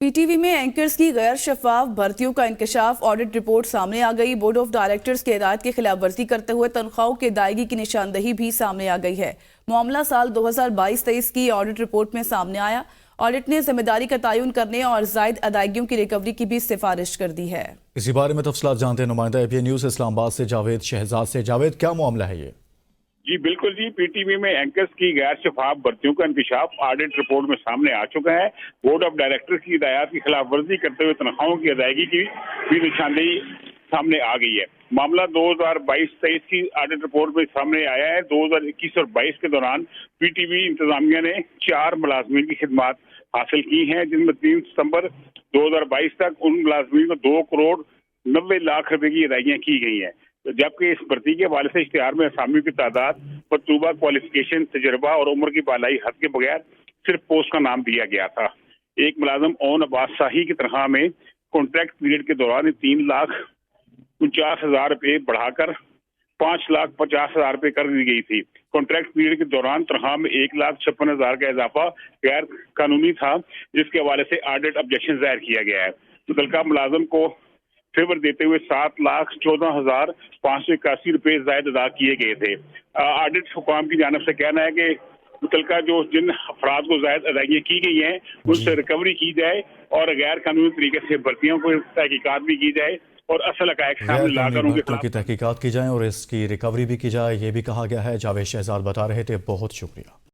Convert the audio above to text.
PTV में anchors की गैर शफाफ भर्तियों का इंकशाफ, ऑडिट रिपोर्ट सामने आ गई। बोर्ड ऑफ डायरेक्टर्स की हिदायत की खिलाफ वर्जी करते हुए तनख्वाहों की अदायगी की निशानदही भी सामने आ गई है। मामला साल 2022-23 की ऑडिट रिपोर्ट में सामने आया। ऑडिट ने जिम्मेदारी का तयन करने और जायद अदायगियों की रिकवरी की भी सिफारिश कर दी है। इसी बारे में तफसीलात जानते हैं नुमाइंदा एपीएन न्यूज़ इस्लामाबाद से जावेद शहजाद से। जावेद, क्या मामला है ये? जी बिल्कुल जी, पीटीवी में एंकर्स की गैर शफाफ भर्तियों का इंकशाफ ऑडिट रिपोर्ट में सामने आ चुका है। बोर्ड ऑफ डायरेक्टर्स की हिदायत की खिलाफ वर्जी करते हुए तनख्वाहों की अदायगी की भी निशानदेही सामने आ गई है। मामला 2022-23 की ऑडिट रिपोर्ट में सामने आया है। 2021 और 22 के दौरान पीटीवी इंतजामिया ने 4 मुलाजमीन की खिदमात हासिल की हैं, जिनमें 3 सितंबर 2022 तक उन मुलाजमीन को 2 करोड़ 90 लाख रुपए की अदायगियां की गई हैं। जबकि इस भर्ती के हवाले से इश्तिहार में असामियों की तादाद, मतलूबा क्वालिफिकेशन, तजर्बा और उम्र की बालाई हद के बगैर सिर्फ पोस्ट का नाम दिया गया था। एक मुलाजम ओन अब्बास शाही की तनख्वाह में कॉन्ट्रैक्ट पीरियड के दौरान 3,49,000 रुपए बढ़ाकर 5,50,000 रुपए कर दी गई थी। कॉन्ट्रैक्ट पीरियड के दौरान तनख्वाह में 1,56,000 का इजाफा गैर कानूनी था, जिसके हवाले से ऑडिट ऑब्जेक्शन दायर किया गया है। मुतल्लिका मुलाजम को फेवर देते हुए 7,14,581 रुपए जायद अदा किए गए थे। ऑडिट हुकाम की जानिब से कहना है कि मुतल्लिका जिन अफराद को जायद अदायगियां की गई हैं उनसे रिकवरी की जाए और गैर कानूनी तरीके से भर्तियों को तहकीकात भी की जाए और असल हक़ाइक़ सामने लाकर उनके खिलाफ की तहकीकात की जाए और इसकी रिकवरी भी की जाए, ये भी कहा गया है। जावेद शहजाद बता रहे थे, बहुत शुक्रिया।